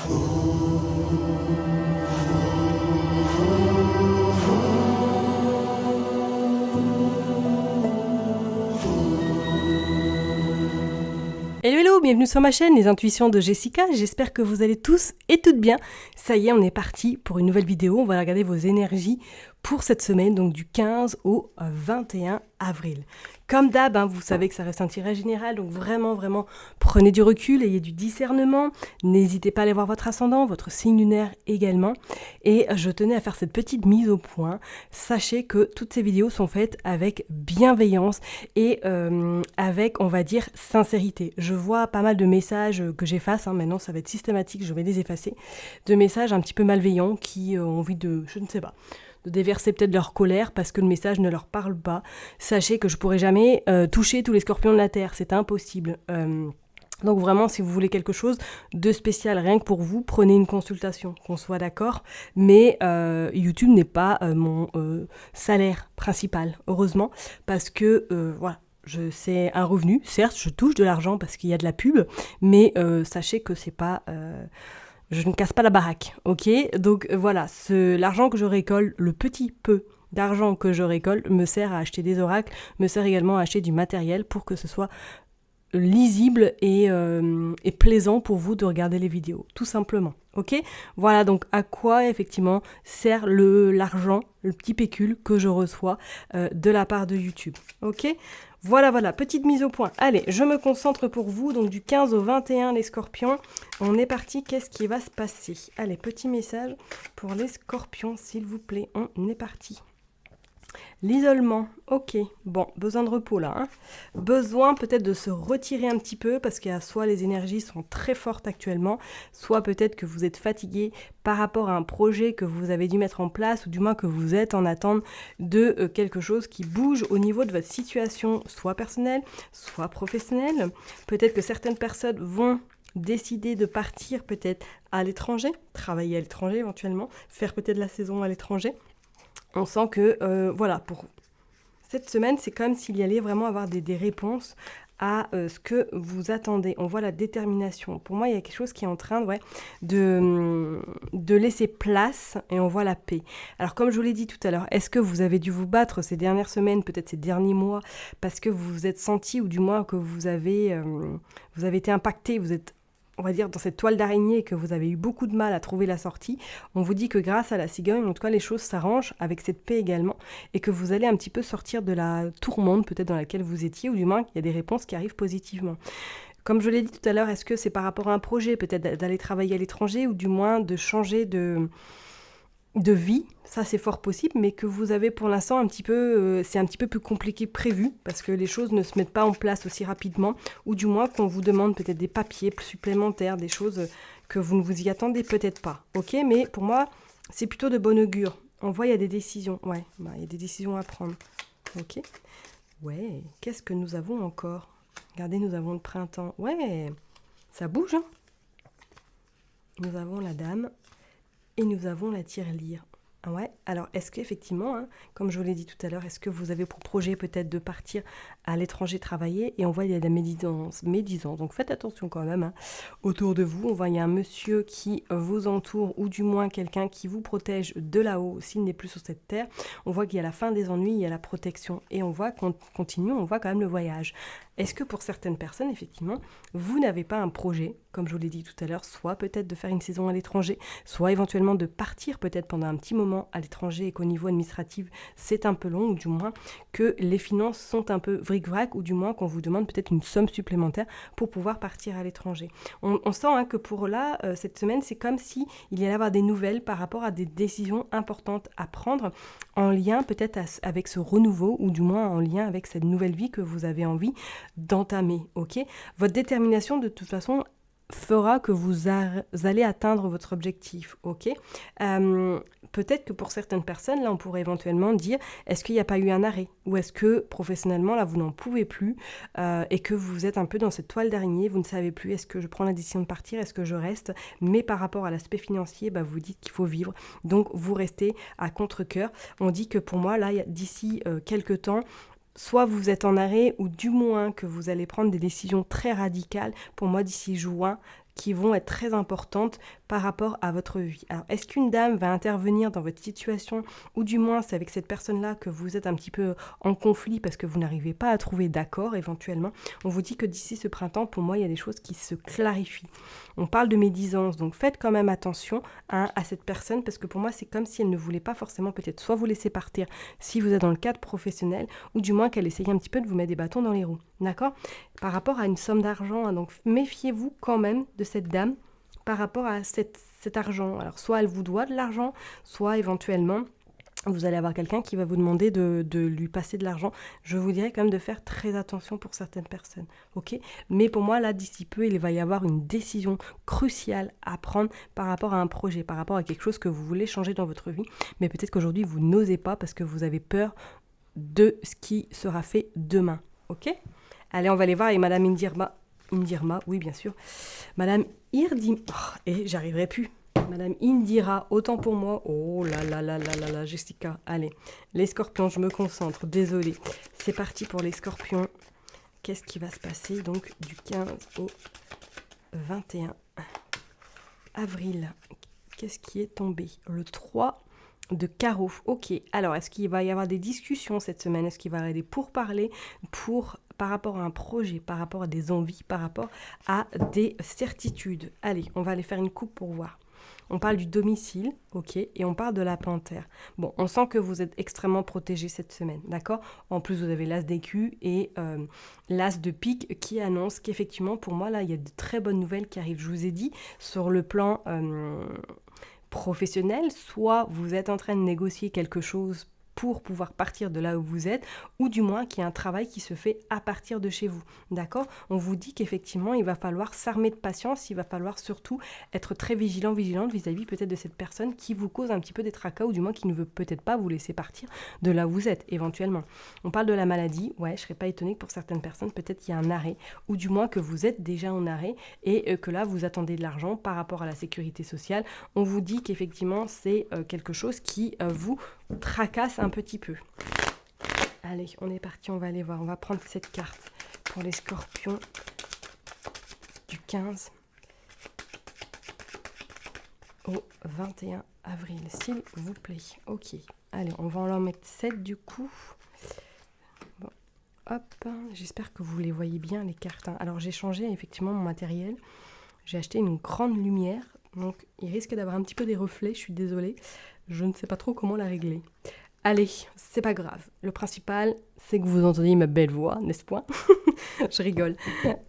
Hello hello, bienvenue sur ma chaîne Les Intuitions de Jessica, j'espère que vous allez tous et toutes bien. Ça y est, on est parti pour une nouvelle vidéo, on va regarder vos énergies pour cette semaine, donc du 15 au 21 avril. Comme d'hab, vous savez que ça reste un tirage général, donc vraiment prenez du recul, ayez du discernement, n'hésitez pas à aller voir votre ascendant, votre signe lunaire également. Et je tenais à faire cette petite mise au point. Sachez que toutes ces vidéos sont faites avec bienveillance et avec, on va dire, sincérité. Je vois pas mal de messages que j'efface, maintenant ça va être systématique, je vais les effacer, de messages un petit peu malveillants qui ont envie de, je ne sais pas, de déverser peut-être leur colère parce que le message ne leur parle pas. Sachez que je pourrai jamais toucher tous les scorpions de la Terre, c'est impossible. Donc vraiment, si vous voulez quelque chose de spécial, rien que pour vous, prenez une consultation, qu'on soit d'accord. Mais YouTube n'est pas mon salaire principal, heureusement, parce que voilà. C'est un revenu, certes, je touche de l'argent parce qu'il y a de la pub, mais sachez que c'est pas... je ne casse pas la baraque, ok? Donc voilà, l'argent que je récolte, le petit peu d'argent que je récolte, me sert à acheter des oracles, me sert également à acheter du matériel pour que ce soit lisible et plaisant pour vous de regarder les vidéos, tout simplement. Ok, voilà donc à quoi effectivement sert l'argent, le petit pécule que je reçois de la part de YouTube. Ok, voilà, petite mise au point. Allez, je me concentre pour vous, donc du 15 au 21 les scorpions. On est parti, qu'est-ce qui va se passer? Allez, petit message pour les scorpions, s'il vous plaît, on est parti. L'isolement, ok, bon, besoin de repos là, besoin peut-être de se retirer un petit peu parce que soit les énergies sont très fortes actuellement, soit peut-être que vous êtes fatigué par rapport à un projet que vous avez dû mettre en place ou du moins que vous êtes en attente de quelque chose qui bouge au niveau de votre situation, soit personnelle, soit professionnelle. Peut-être que certaines personnes vont décider de partir peut-être à l'étranger, travailler à l'étranger éventuellement, faire peut-être la saison à l'étranger. On sent que, voilà, pour cette semaine, c'est comme s'il y allait vraiment avoir des réponses à ce que vous attendez. On voit la détermination. Pour moi, il y a quelque chose qui est en train de laisser place et on voit la paix. Alors, comme je vous l'ai dit tout à l'heure, est-ce que vous avez dû vous battre ces dernières semaines, peut-être ces derniers mois, parce que vous vous êtes senti ou du moins que vous avez été impacté, vous êtes, on va dire, dans cette toile d'araignée que vous avez eu beaucoup de mal à trouver la sortie, on vous dit que grâce à la cigogne, en tout cas, les choses s'arrangent avec cette paix également et que vous allez un petit peu sortir de la tourmente peut-être dans laquelle vous étiez ou du moins qu'il y a des réponses qui arrivent positivement. Comme je l'ai dit tout à l'heure, est-ce que c'est par rapport à un projet, peut-être d'aller travailler à l'étranger ou du moins de changer de vie, ça c'est fort possible, mais que vous avez pour l'instant un petit peu, c'est un petit peu plus compliqué que prévu, parce que les choses ne se mettent pas en place aussi rapidement, ou du moins qu'on vous demande peut-être des papiers supplémentaires, des choses que vous ne vous y attendez peut-être pas, ok? Mais pour moi, c'est plutôt de bon augure. On voit, il y a des décisions, il y a des décisions à prendre, ok? Ouais, qu'est-ce que nous avons encore? Regardez, nous avons le printemps, ouais, ça bouge, hein? Nous avons la dame. Et nous avons la tirelire. Ouais, alors est-ce qu'effectivement, comme je vous l'ai dit tout à l'heure, est-ce que vous avez pour projet peut-être de partir à l'étranger travailler? Et on voit il y a de la médisance, donc faites attention quand même. Autour de vous, on voit il y a un monsieur qui vous entoure ou du moins quelqu'un qui vous protège de là-haut s'il n'est plus sur cette terre. On voit qu'il y a la fin des ennuis, il y a la protection et on voit qu'on continue, on voit quand même le voyage. Est-ce que pour certaines personnes, effectivement, vous n'avez pas un projet, comme je vous l'ai dit tout à l'heure, soit peut-être de faire une saison à l'étranger, soit éventuellement de partir peut-être pendant un petit moment à l'étranger et qu'au niveau administratif, c'est un peu long, ou du moins que les finances sont un peu vric-vrac, ou du moins qu'on vous demande peut-être une somme supplémentaire pour pouvoir partir à l'étranger. On sent que pour là, cette semaine, c'est comme si il y allait avoir des nouvelles par rapport à des décisions importantes à prendre en lien peut-être avec ce renouveau, ou du moins en lien avec cette nouvelle vie que vous avez envie d'entamer, ok? Votre détermination, de toute façon, fera que vous allez atteindre votre objectif, ok? Peut-être que pour certaines personnes, là, on pourrait éventuellement dire, est-ce qu'il n'y a pas eu un arrêt? Ou est-ce que, professionnellement, là, vous n'en pouvez plus et que vous êtes un peu dans cette toile d'araignée, vous ne savez plus, est-ce que je prends la décision de partir, est-ce que je reste? Mais par rapport à l'aspect financier, vous dites qu'il faut vivre, donc vous restez à contre-cœur. On dit que pour moi, là, d'ici quelques temps, soit vous êtes en arrêt ou du moins que vous allez prendre des décisions très radicales. Pour moi, d'ici juin, qui vont être très importantes par rapport à votre vie. Alors, est-ce qu'une dame va intervenir dans votre situation, ou du moins c'est avec cette personne-là que vous êtes un petit peu en conflit parce que vous n'arrivez pas à trouver d'accord éventuellement? On vous dit que d'ici ce printemps, pour moi, il y a des choses qui se clarifient. On parle de médisance, donc faites quand même attention à cette personne, parce que pour moi, c'est comme si elle ne voulait pas forcément peut-être soit vous laisser partir si vous êtes dans le cadre professionnel, ou du moins qu'elle essayait un petit peu de vous mettre des bâtons dans les roues, d'accord? Par rapport à une somme d'argent, hein, donc méfiez-vous quand même de cette dame par rapport à cet argent. Alors soit elle vous doit de l'argent, soit éventuellement vous allez avoir quelqu'un qui va vous demander de lui passer de l'argent. Je vous dirais quand même de faire très attention pour certaines personnes, ok? Mais pour moi, là, d'ici peu, il va y avoir une décision cruciale à prendre par rapport à un projet, par rapport à quelque chose que vous voulez changer dans votre vie. Mais peut-être qu'aujourd'hui, vous n'osez pas parce que vous avez peur de ce qui sera fait demain, ok? Allez, on va aller voir avec Madame Indirma, oui, bien sûr. Madame Irdim... Oh, et j'arriverai plus. Madame Indira, autant pour moi. Oh là là là là là là, Jessica. Allez, les scorpions, je me concentre, désolée. C'est parti pour les scorpions. Qu'est-ce qui va se passer donc du 15 au 21 avril? Qu'est-ce qui est tombé? Le 3 de carreau. Ok, alors est-ce qu'il va y avoir des discussions cette semaine? Est-ce qu'il va y avoir des pourparlers par rapport à un projet, par rapport à des envies, par rapport à des certitudes? Allez, on va aller faire une coupe pour voir. On parle du domicile, ok, et on parle de la panthère. Bon, on sent que vous êtes extrêmement protégé cette semaine, d'accord? En plus, vous avez l'as d'écu et l'as de pique qui annonce qu'effectivement, pour moi, là, il y a de très bonnes nouvelles qui arrivent. Je vous ai dit, sur le plan professionnel, soit vous êtes en train de négocier quelque chose pour pouvoir partir de là où vous êtes, ou du moins qu'il y a un travail qui se fait à partir de chez vous, d'accord? On vous dit qu'effectivement, il va falloir s'armer de patience, il va falloir surtout être très vigilante vis-à-vis peut-être de cette personne qui vous cause un petit peu des tracas, ou du moins qui ne veut peut-être pas vous laisser partir de là où vous êtes, éventuellement. On parle de la maladie, ouais, je serais pas étonnée que pour certaines personnes, peut-être qu'il y a un arrêt, ou du moins que vous êtes déjà en arrêt, et que là, vous attendez de l'argent par rapport à la sécurité sociale. On vous dit qu'effectivement, c'est quelque chose qui vous tracasse un petit peu. Allez, on est parti, on va aller voir. On va prendre cette carte pour les scorpions du 15 au 21 avril, s'il vous plaît. Ok, allez, on va en mettre 7 du coup. Bon, hop, j'espère que vous les voyez bien, les cartes. Alors, j'ai changé effectivement mon matériel. J'ai acheté une grande lumière, donc il risque d'avoir un petit peu des reflets, je suis désolée. Je ne sais pas trop comment la régler. Allez, c'est pas grave. Le principal, c'est que vous entendiez ma belle voix, n'est-ce pas? Je rigole.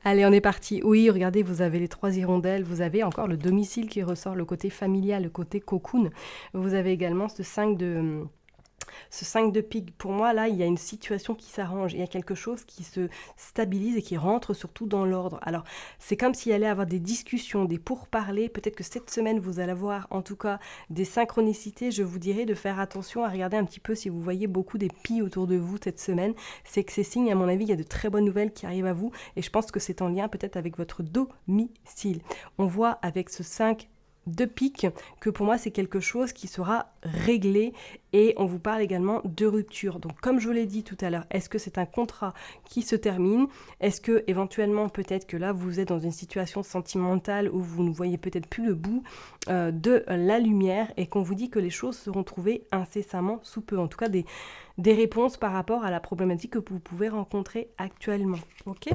Allez, on est parti. Oui, regardez, vous avez les 3 hirondelles, vous avez encore le domicile qui ressort, le côté familial, le côté cocoon. Vous avez également ce 5 de pique. Pour moi, là, il y a une situation qui s'arrange. Il y a quelque chose qui se stabilise et qui rentre surtout dans l'ordre. Alors, c'est comme s'il allait avoir des discussions, des pourparlers. Peut-être que cette semaine, vous allez avoir en tout cas des synchronicités. Je vous dirais de faire attention à regarder un petit peu si vous voyez beaucoup des pies autour de vous cette semaine. C'est que ces signes, à mon avis, il y a de très bonnes nouvelles qui arrivent à vous. Et je pense que c'est en lien peut-être avec votre domicile. On voit avec ce 5 de pique que pour moi c'est quelque chose qui sera réglé, et on vous parle également de rupture. Donc comme je vous l'ai dit tout à l'heure, est-ce que c'est un contrat qui se termine? Est-ce que éventuellement peut-être que là vous êtes dans une situation sentimentale où vous ne voyez peut-être plus le bout de la lumière, et qu'on vous dit que les choses seront trouvées incessamment sous peu, en tout cas des réponses par rapport à la problématique que vous pouvez rencontrer actuellement, ok?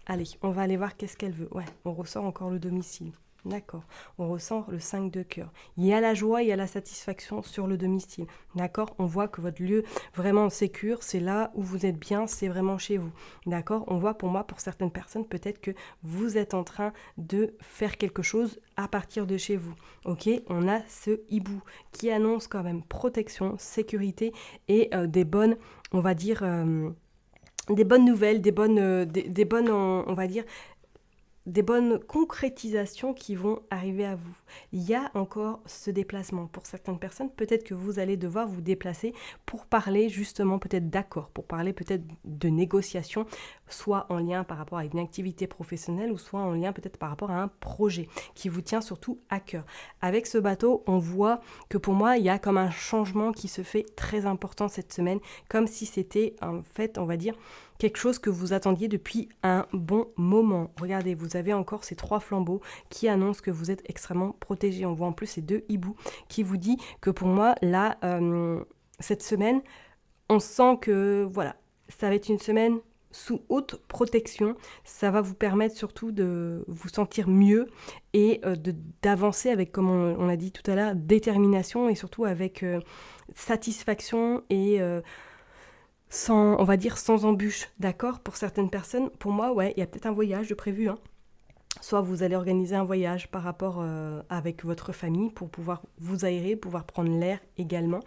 Allez, on va aller voir qu'est-ce qu'elle veut. Ouais, on ressort encore le domicile. D'accord, on ressent le 5 de cœur. Il y a la joie, il y a la satisfaction sur le domicile. D'accord, on voit que votre lieu vraiment sécure, c'est là où vous êtes bien, c'est vraiment chez vous. D'accord, on voit pour moi, pour certaines personnes, peut-être que vous êtes en train de faire quelque chose à partir de chez vous. Ok, on a ce hibou qui annonce quand même protection, sécurité et des bonnes, on va dire, des bonnes nouvelles, des bonnes, on va dire, des bonnes concrétisations qui vont arriver à vous. Il y a encore ce déplacement. Pour certaines personnes, peut-être que vous allez devoir vous déplacer pour parler justement peut-être d'accord, pour parler peut-être de négociation, soit en lien par rapport à une activité professionnelle, ou soit en lien peut-être par rapport à un projet qui vous tient surtout à cœur. Avec ce bateau, on voit que pour moi, il y a comme un changement qui se fait très important cette semaine, comme si c'était en fait, on va dire, quelque chose que vous attendiez depuis un bon moment. Regardez, vous avez encore ces 3 flambeaux qui annoncent que vous êtes extrêmement protégé. On voit en plus ces 2 hiboux qui vous dit que pour moi, là, cette semaine, on sent que voilà, ça va être une semaine sous haute protection. Ça va vous permettre surtout de vous sentir mieux et d'avancer avec, comme on l'a dit tout à l'heure, détermination et surtout avec satisfaction et on va dire sans embûche, d'accord? Pour certaines personnes, pour moi, ouais, il y a peut-être un voyage de prévu, hein. Soit vous allez organiser un voyage par rapport avec votre famille pour pouvoir vous aérer, pouvoir prendre l'air également.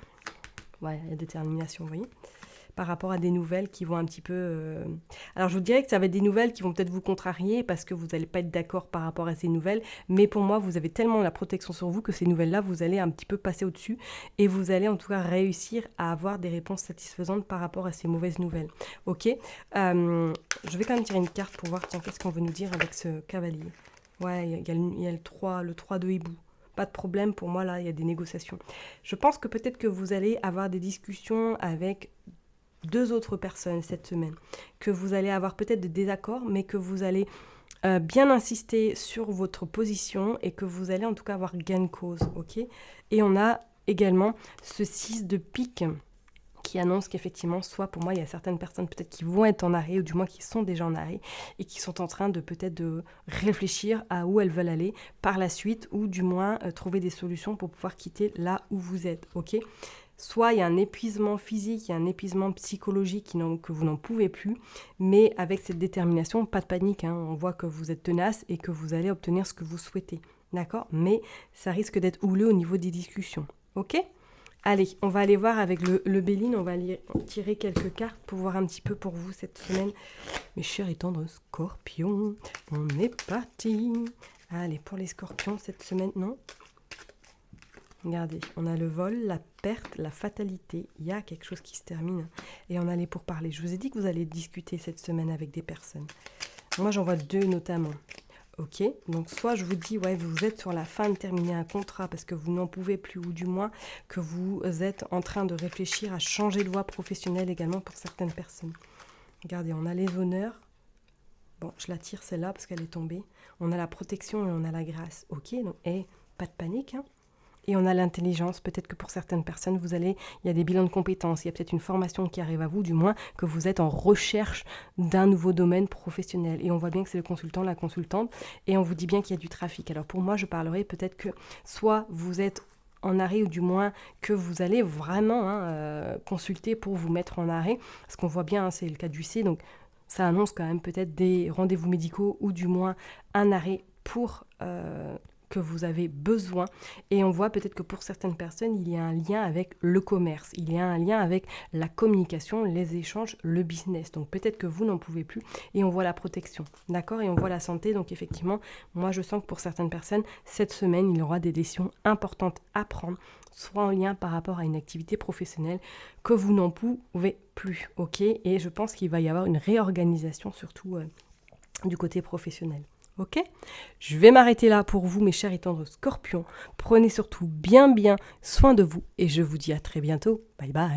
Ouais, il y a détermination, vous voyez, par rapport à des nouvelles qui vont un petit peu... Alors je vous dirais que ça va être des nouvelles qui vont peut-être vous contrarier parce que vous n'allez pas être d'accord par rapport à ces nouvelles, mais pour moi, vous avez tellement la protection sur vous que ces nouvelles-là, vous allez un petit peu passer au-dessus et vous allez en tout cas réussir à avoir des réponses satisfaisantes par rapport à ces mauvaises nouvelles. Ok, je vais quand même tirer une carte pour voir, tiens, qu'est-ce qu'on veut nous dire avec ce cavalier. Ouais, il y a le 3 de hibou. Pas de problème, pour moi, là, il y a des négociations. Je pense que peut-être que vous allez avoir des discussions avec 2 autres personnes cette semaine, que vous allez avoir peut-être des désaccords, mais que vous allez bien insister sur votre position et que vous allez en tout cas avoir gain de cause, ok? Et on a également ce 6 de pique qui annonce qu'effectivement, soit pour moi, il y a certaines personnes peut-être qui vont être en arrêt, ou du moins qui sont déjà en arrêt, et qui sont en train de peut-être de réfléchir à où elles veulent aller par la suite, ou du moins trouver des solutions pour pouvoir quitter là où vous êtes, ok? Soit il y a un épuisement physique, il y a un épuisement psychologique que vous n'en pouvez plus, mais avec cette détermination, pas de panique, hein, on voit que vous êtes tenace et que vous allez obtenir ce que vous souhaitez, d'accord? Mais ça risque d'être houleux au niveau des discussions, ok? Allez, on va aller voir avec le Béline, on va aller tirer quelques cartes pour voir un petit peu pour vous cette semaine. Mes chers et tendres scorpions, on est parti. Allez, pour les scorpions cette semaine, non? Regardez, on a le vol, la perte, la fatalité. Il y a quelque chose qui se termine et on a les pourparlers. Je vous ai dit que vous allez discuter cette semaine avec des personnes. Moi, j'en vois 2 notamment. Ok, donc soit je vous dis, ouais, vous êtes sur la fin de terminer un contrat parce que vous n'en pouvez plus, ou du moins que vous êtes en train de réfléchir à changer de voie professionnelle également pour certaines personnes. Regardez, on a les honneurs. Bon, je la tire celle-là parce qu'elle est tombée. On a la protection et on a la grâce. Ok, donc, pas de panique, hein. Et on a l'intelligence, peut-être que pour certaines personnes, il y a des bilans de compétences, il y a peut-être une formation qui arrive à vous, du moins que vous êtes en recherche d'un nouveau domaine professionnel. Et on voit bien que c'est le consultant, la consultante, et on vous dit bien qu'il y a du trafic. Alors pour moi, je parlerai peut-être que soit vous êtes en arrêt, ou du moins que vous allez vraiment consulter pour vous mettre en arrêt. Ce qu'on voit bien, c'est le cas du C, donc ça annonce quand même peut-être des rendez-vous médicaux, ou du moins un arrêt pour... que vous avez besoin, et on voit peut-être que pour certaines personnes il y a un lien avec le commerce, il y a un lien avec la communication, les échanges, le business, donc peut-être que vous n'en pouvez plus, et on voit la protection, d'accord, et on voit la santé, donc effectivement moi je sens que pour certaines personnes cette semaine il y aura des décisions importantes à prendre, soit en lien par rapport à une activité professionnelle que vous n'en pouvez plus, ok, et je pense qu'il va y avoir une réorganisation surtout du côté professionnel. Ok, je vais m'arrêter là pour vous, mes chers et tendres scorpions. Prenez surtout bien soin de vous et je vous dis à très bientôt. Bye bye.